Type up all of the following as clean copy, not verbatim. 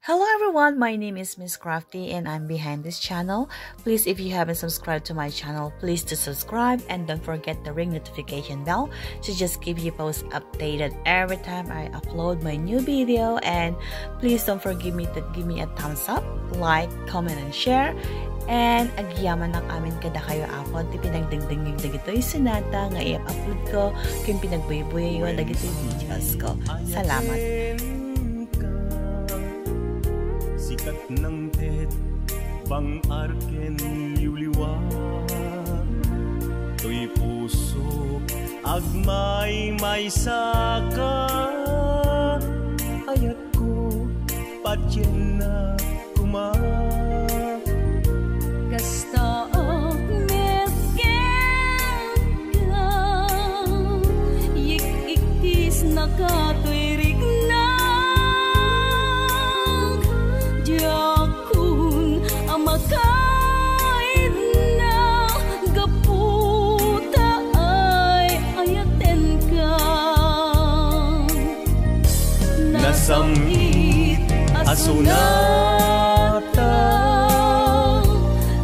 Hello everyone, my name is Miss Crafty and I'm behind this channel. Please, if you haven't subscribed to my channel, please to subscribe and don't forget the ring notification bell to just keep you post updated every time I upload my new video. And please don't forget me to give me a thumbs up, like, comment, and share. And agyaman ng amin kada kayo apod ti pinagdingdingig dagitoy sinata nga i-upload ko kung pinagbuy-buyo dagitoy videos ko. Salamat. Sikat ng tet bang arken liwliwa to'y puso agmay may saka ayat ko patyen na kuma Kasta med ka yik-iktis nakatuirig na Diakun amakaid na gaputa ay ayaten ka nasamit asunata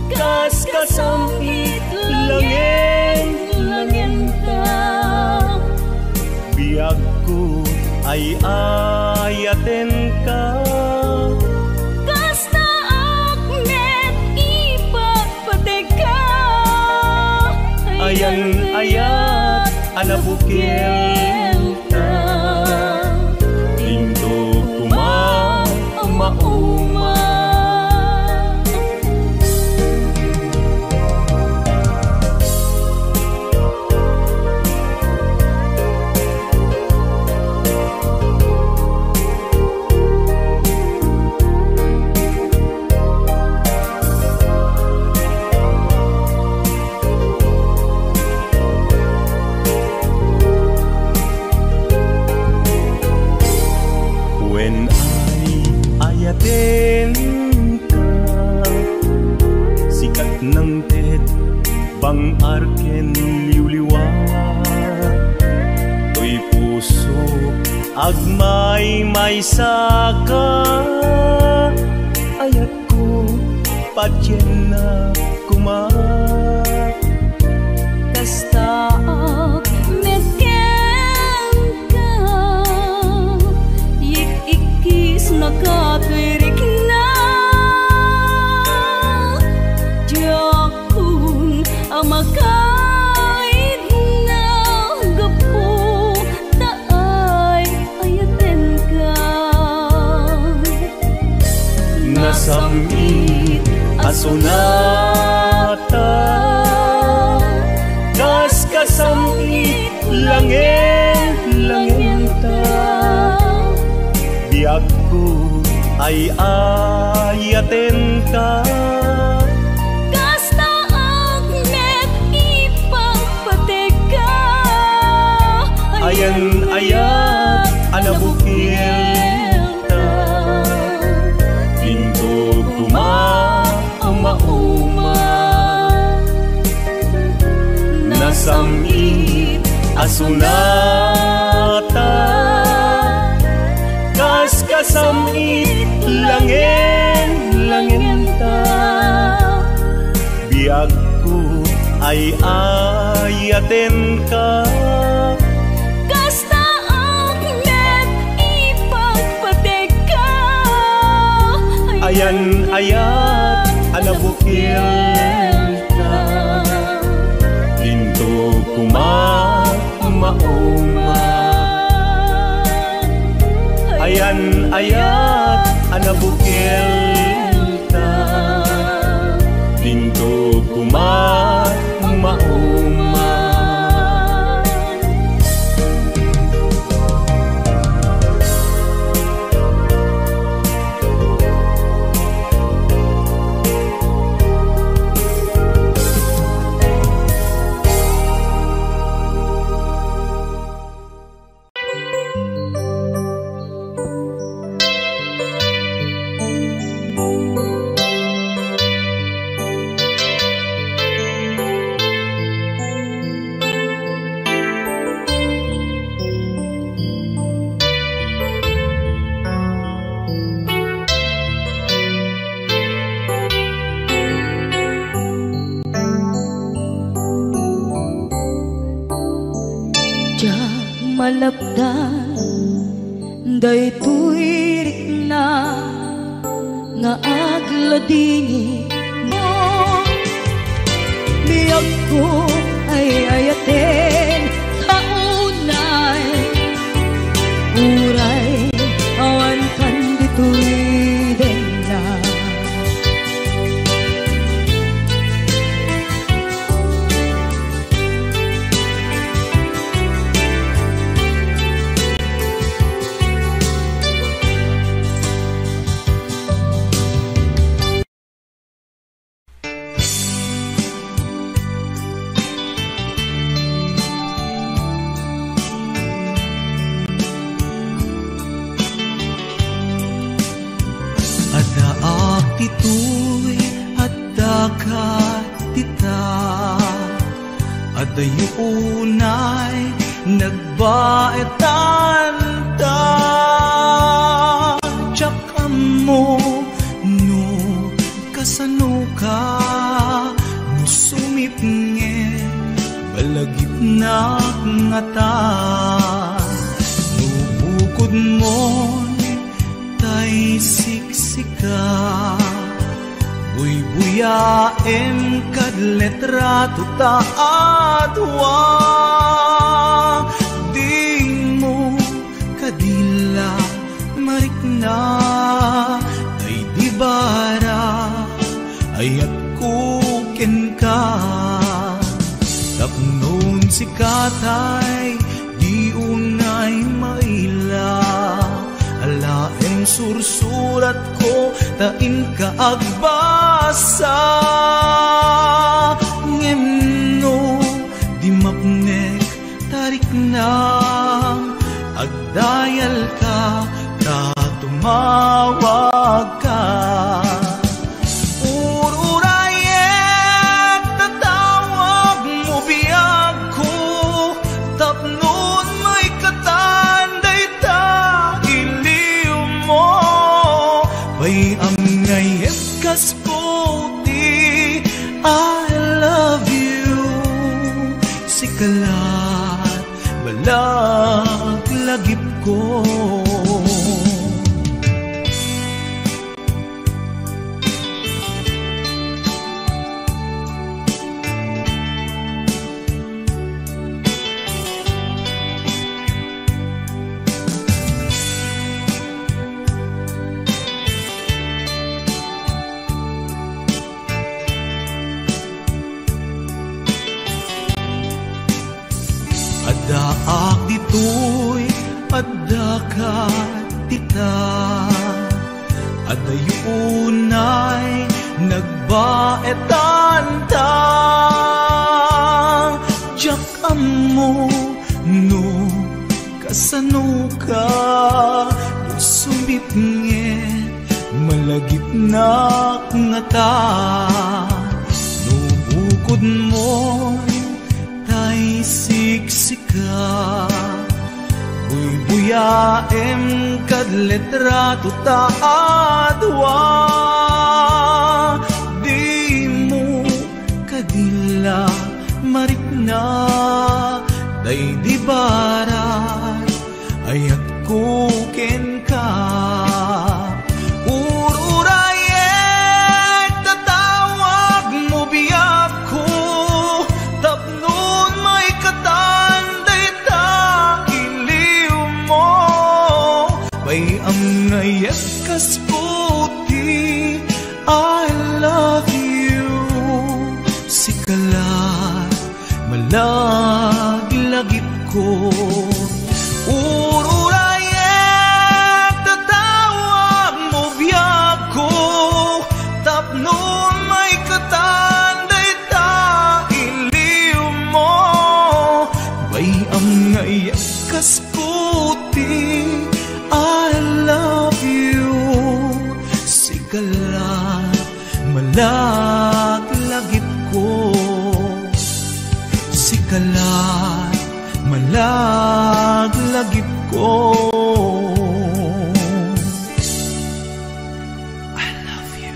kas kasamit langin ta biag ko ay ayaten ka ayan ayat anabukil ta lindo kuma mauma When ayaten ka sikat ng tet bang arken liwliwa to'y puso agmay may saka ayat ko patyen na kuma Kasta med ka yik-ikis nakatuirig na Diakun amakaid na gaputa ay ayaten ka nasamit asunata kas kasamit langin ta biag ko ay ayaten ka Kasta agnet ipagpateka ayan ayat anabukil ta lindo kuma mauma nasamit asunata kas kasamit langin ta biag ko ay ayaten ka Kasta agnet ipagpateka ayan ayat anabukil ta lindo kuma mauma ayan ayat anabukil ta lindo kuma mauma malapdan daytoy rikna nga agladini mo. Biyag ko ay ayaten kaunay, uray awan kan ditoy denna. Ito'y at dagat tita, adayunay nagbaetan ta. Tsaka mo no kasano ka, no sumipnge balagip na ngata. No bukod mo tay siksika, buy-buyaem kad letrato taadwa. Di mo kadila marikna, ay di bara ayat kuken ka. Tapnon si katay di unay maila, alaeng sursurat ko tain ka agbasa. Ngemno di mapnek tarik na, agdayal ka ta tumawag ka. Ururayet tatawag mo biyag ko, tapnon may katanday ta iliw mo. Bay ang ngayet kas puti, I love you. Sikalat balag lagip ko. Adaak dito'y adakat tita, adayunay nagbaetan ta. Diyak mo no kasano ka, no sumipnget malagip na ngata. No bukod mo tay siksika, buy-buyaem kad letrato taadwa. Di mo kadila marikna, day di barat ayat kuken ka. Ururayet tatawag mo biyag ko, tapnon may katanday ta iliw mo. Bay ang ngayet kas puti, I love you. Sikalat malaglagip ko. Ururayet tatawag mo biyag ko, tapnon may katanday ta iliw mo. Bay ang ngayet kas puti, I love you. Sikalat malaglagip ko. Sikalat malaglagip ko. I love you.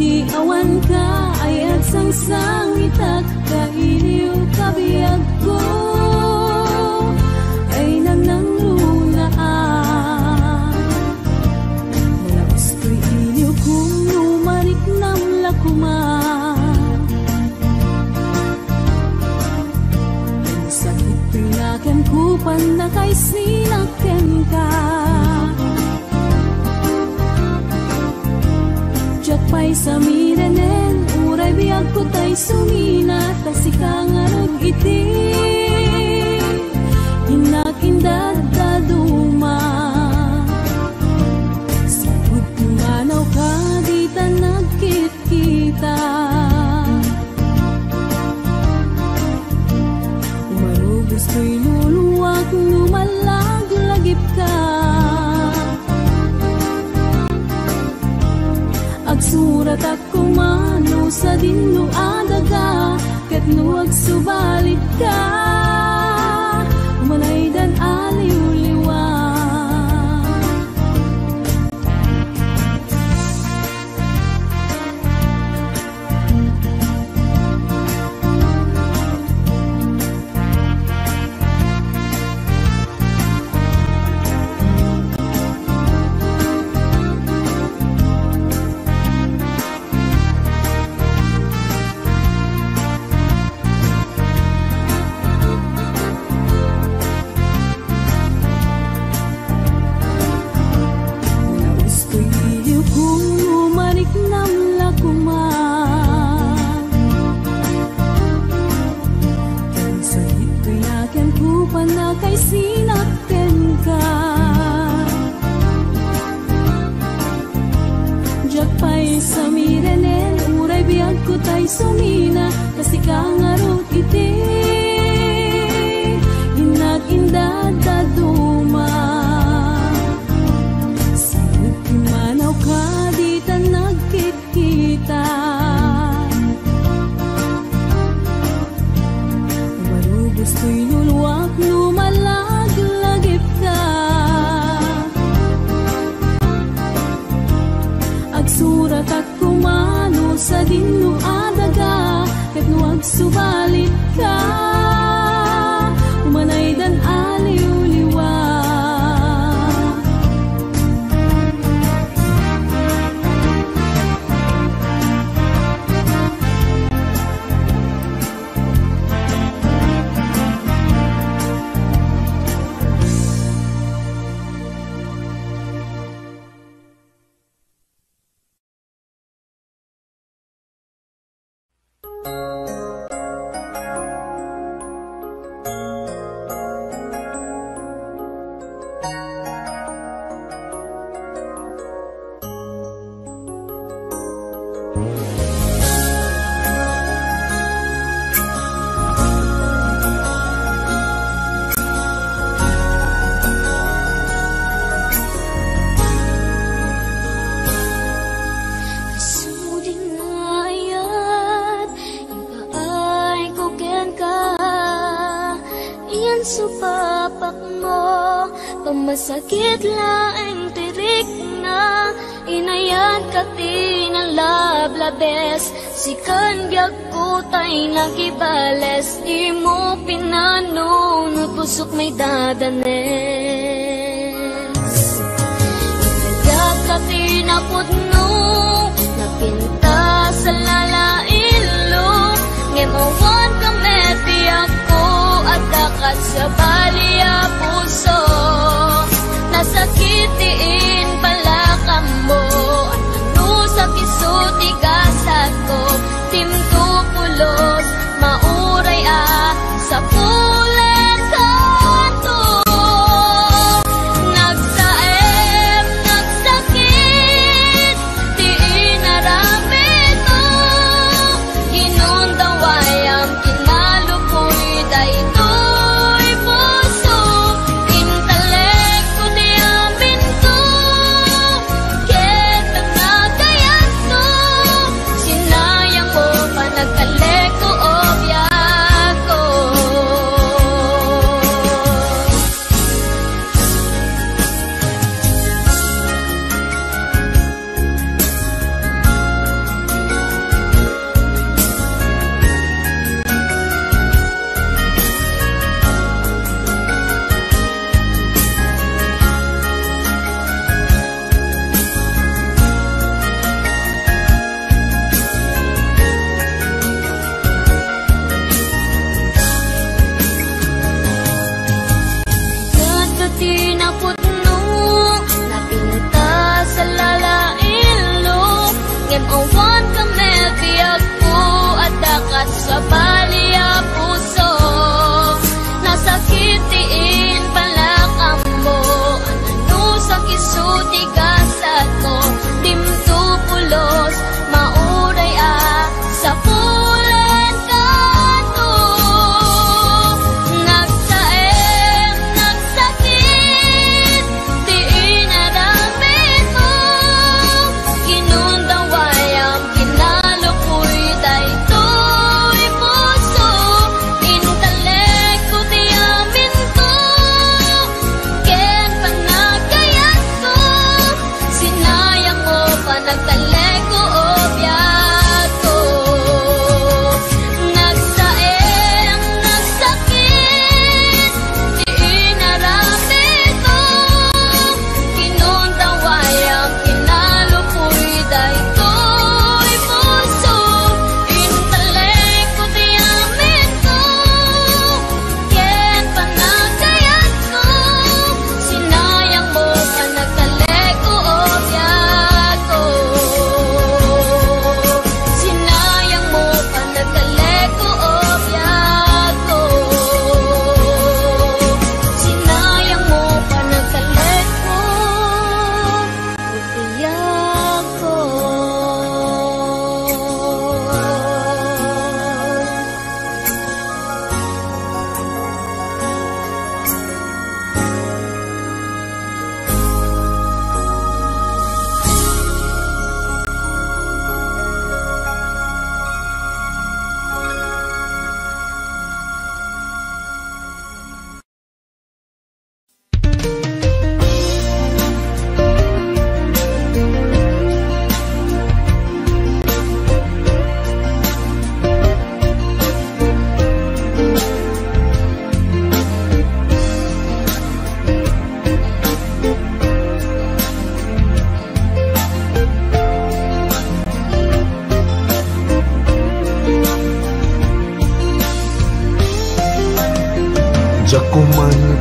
Di awan ka ay agsangsang itak kailiw kabiyag ko ay nananglunaan. Malabas ko'y iliw kung numarik nam lakuman. Ang sakit pinakan kupan na kay sinaken ka. Pay sa mirenen, uray biyag ko tay sumina, tasikang arag iti, hinakindad daduma. Sabot kumanaw ka, di ta nagkit-kita. Umarugos ko'y luluwag, lumalag-lagip ka. Agsurat ako mano sa dinuadaga, ket nuwag subalit ka, malaydan aliw-liwa. Sumina, kasi kangarot iti, hinakindad daduma. Sabot kumanaw ka, di ta nagkit-kita. Marugos ko'y luluwak, lumalag-lagip ka. Agsurat at kumano sa dinuadaga, ket nuwag subalit ka, umanaydan aliw-liwa. Masakit laeng tirik na inayan ka tinalablabes, sikan biag ko tay nagibales, di mo pinanunod pusok may dadanes. Inayag ka tinapudno napinta sa lalailo, ngemawan ka meti ako at dakat sa baliya puso. Nasakitiin pala ka mo, ano sa kisuti gasat ko, timtupulos, mauray sa pulen kanto. Nagsaem, nagsakit, di inaramid mo, inundaway ang kinalukoy, daytoy puso.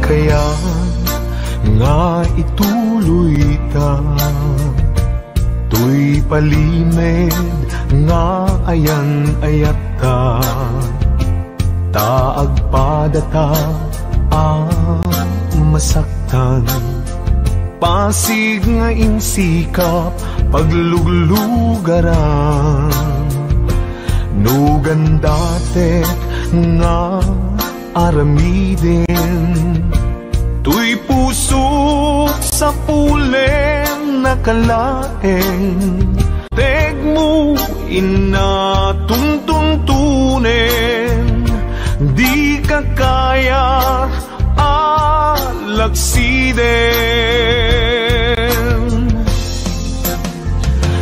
kaya nga ituloy ta, tuy palimed nga ayan ayat ta, taag padata ang masaktan, pasig nga insikap pagluglugaran, nugan datek nga aramiden, tuy pusok sa pulen nakalaeng, tegmo inatuntuntunen, di ka kaya alagsiden.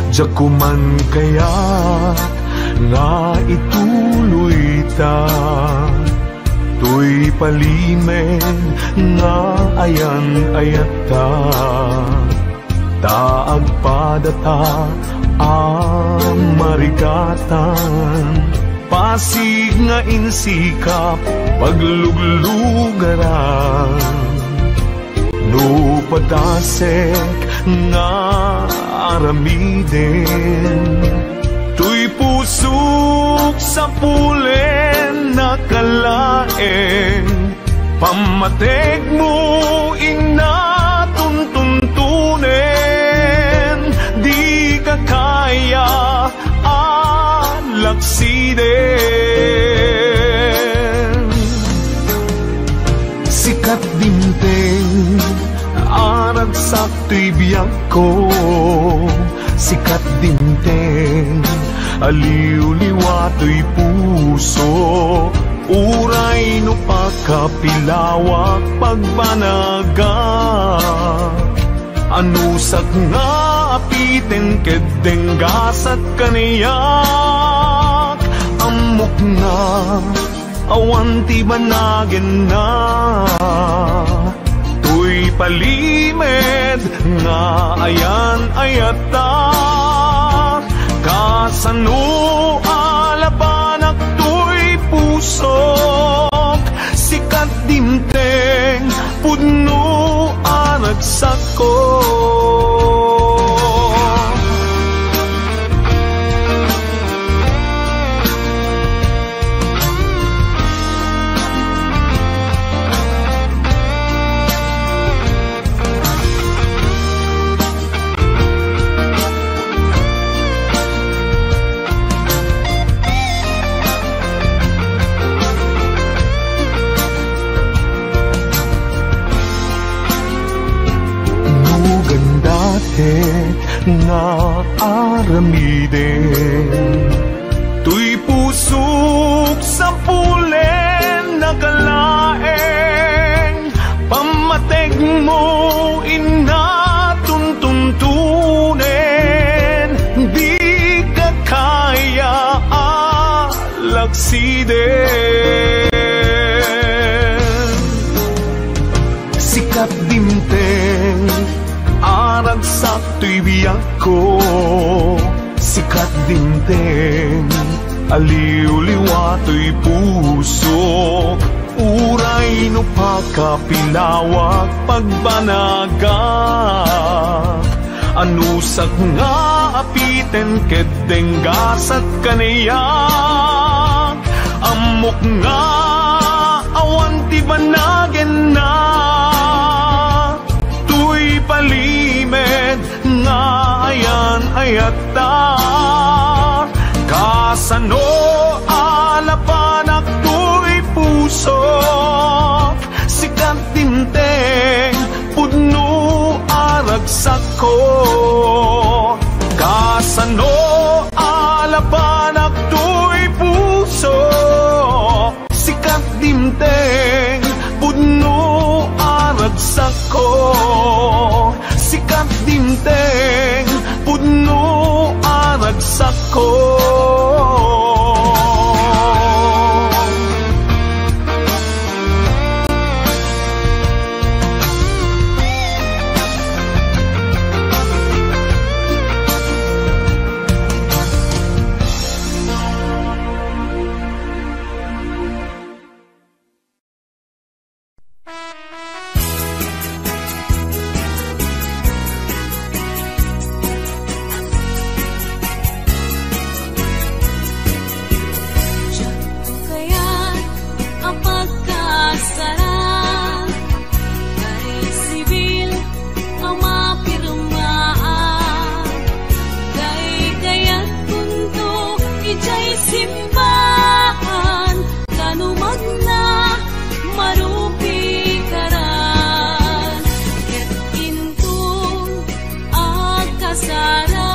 Jakuman kaya nga ituloy ta, tuy palimed nga ayan ayat ta, taag padata ang marigatan, pasig nga insikap pagluglugaran, no padasek nga aramiden, tuy pusok sa pulen nakalaeng, pamatek mo inatuntuntunen, di ka kaya alagsiden. Sikat dinteng arag sakto'y biyag ko, sikat dinteng aliw-liwato'y puso, uray no pagkapilawak pagbanaga, anusak nga apiten kedeng gasat kaniyak, amok na awan ti banagin na, tuy palimed nga ayan ayata, kasano alabanak tuy pusok, sikat dimteng pudno anagsako. Nga aramiden, tuy pusok sa pulen nakalaeng, pamateg mo inatuntuntunen, di ka kaya alagsiden. Sikat dimteng arag sakto'y biyag ko, sikat dinteng aliw-liwato'y puso, uray no pagkapilawak pagbanaga, anusak nga apiten kedeng gasat kaniyak, amok nga awan ti banagin na, tuy palimed nga ayan ayata, kasano alapanak tuy pusok, sikat tinteng pudno aragsako, kasano alapanak tuy pusok, sikat tinteng pudno aragsako, sikat dinteng pudno aragsako. ijay simbahan, kanumag na marupi karan. Ket intong agkasara,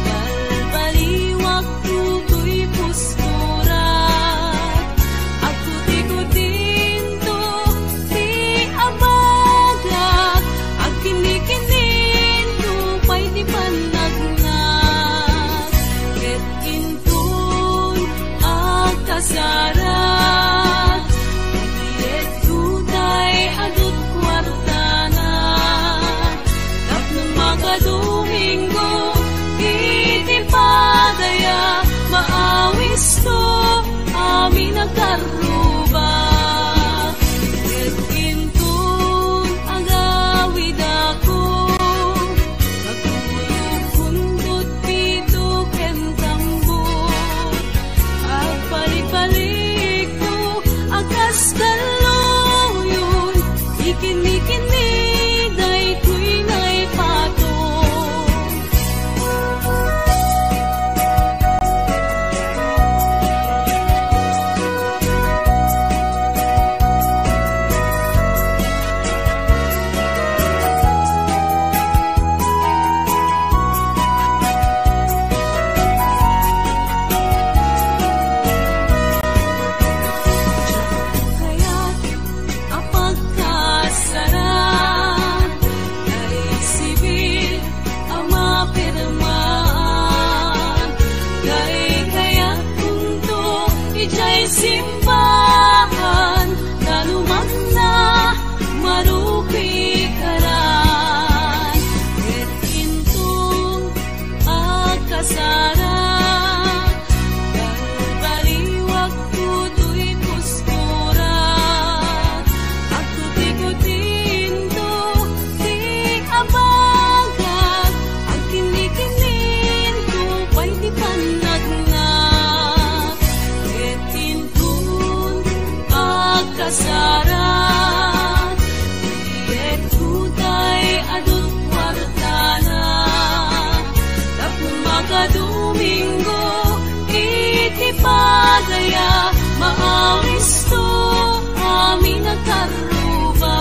balbaliwag tutoy postura. Agkuti-kutin to ti abaga, agkini-kinin to pa'y di panagnak. Ket intong agkasara, iyet tutay adut kwartana. Tapno magadomingo, iti padaya, maawis to amin nagkaruba. Ket intong agawid ako, nagtulog kundot pito ken tambo. Agpalik-balik ko, akas kaloyon, ikini-kini, day ko'y naipatong. Kaya't apagkasaran, naisibil ang mapirmaan. Kaya kunto ijay simbahan, kanumag na marupi karan. Ket intong agkasara, balbaliwag tutoy postura. Agkuti-kutin to ti abaga, agkini-kinin to pa'y di panagnak. Ket intong agkasara, iyet tutay adut kwartana. Tapno magadomingo, iti padaya, maawis to amin nagkaruba.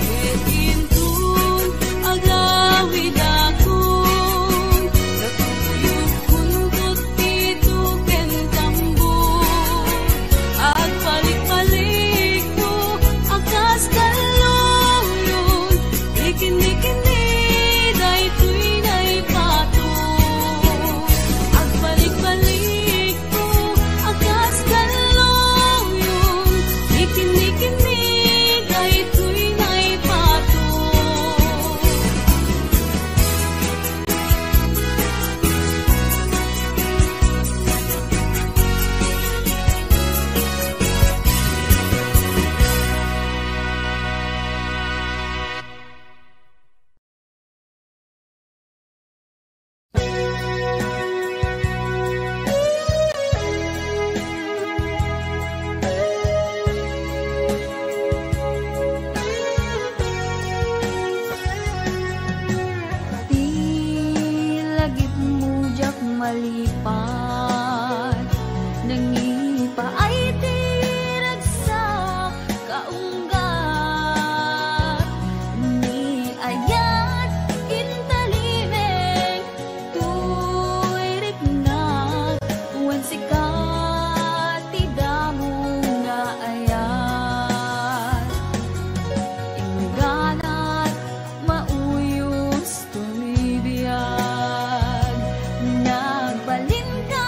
Ket intong agawid ako, nagtulog kundot pito ken tambo. Agpalik-balik ko, akas kaloyon, ikini-kini, day ko'y naipatong. Agpalik-balik ko, akas kaloyon, ikini-kini, day ko'y naipatong. Di lagip mujak malipat, nangipa ay tiragsak kaunggat. Ni ayat intalimeng tuy riknat, wen sikat tidamo nga ayat. Ingganat mauyos tumibiyag, nagbalin ka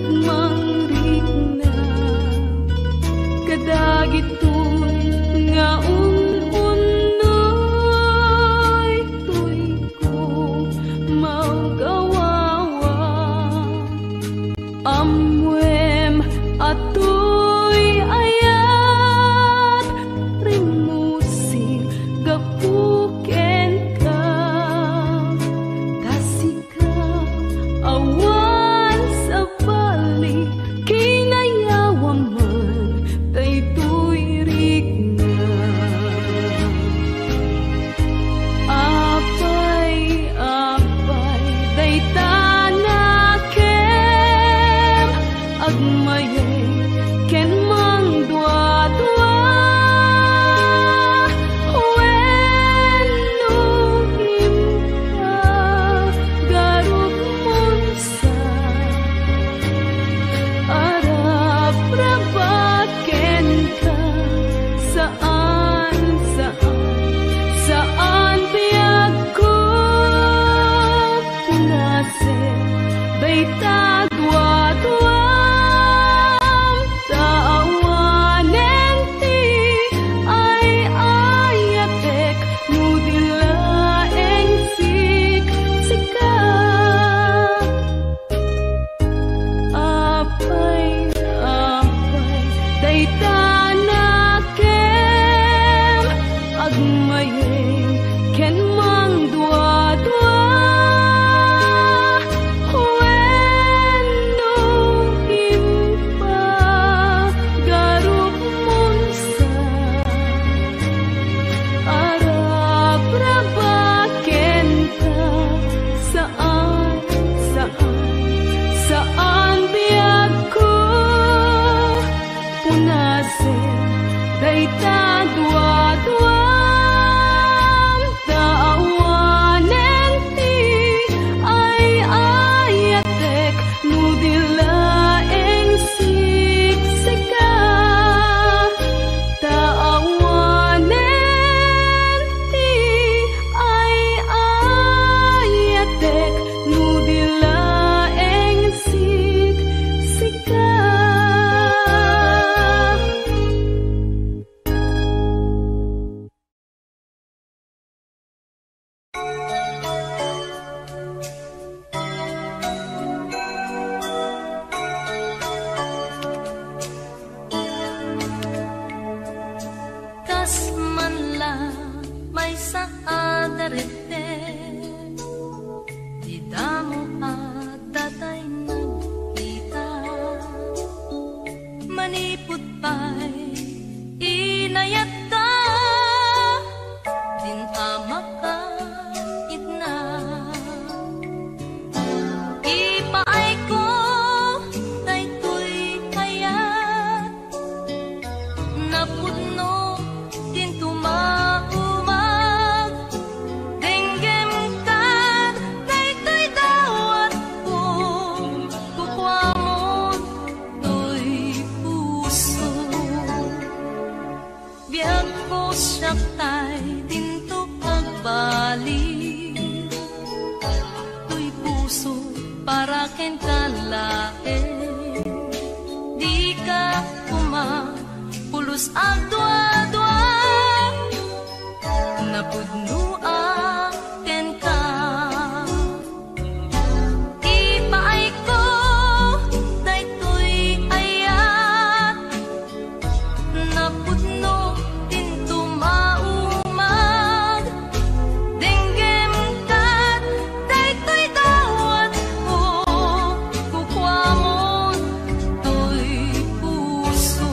nagmangrig na kadagitoy nga un-unoy tuy ko magawawa amwem atoy ayat rimusing gapuken ka tasika awan sa balik kinayawaman daytoy rigna apay daytanakem agmayay ken mangdwa-dwa wenno himpa garug monsa arap rabaken ka saan biyag ko pinase daytadwa-dwam taawanen ti ay ayatek nudilaeng siksika apay daytanakem agmayay ken mangdwa-dwa wenno himpa garug monsa arap rabaken ka saan biyag ko punasen daytadwa-dwam taawanen ti ay ayatek nudilaeng siksika taawanen ti ay ayatek nudilaeng siksika. Kas man lang may saadarete di damo at datay nagkita manipot pa'y inayat ka din amaka itna ipaay ko daytoy kayat napudno din tumaumag denggem kat daytoy dawat ko kukwamon to'y puso biag ko siyaktay dinto pagbalik to'y puso para ken kalae di ka pulos ang dua-dua napudno aken ka ipaay ko daytoy ayat napudno din tumaumag denggem kat daytoy dawat ko kukwamon to'y puso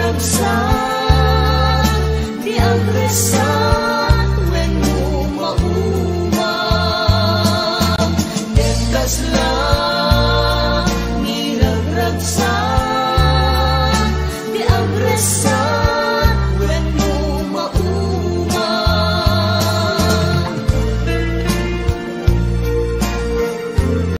agsak, di agresat, when mo maumam. Dentas lang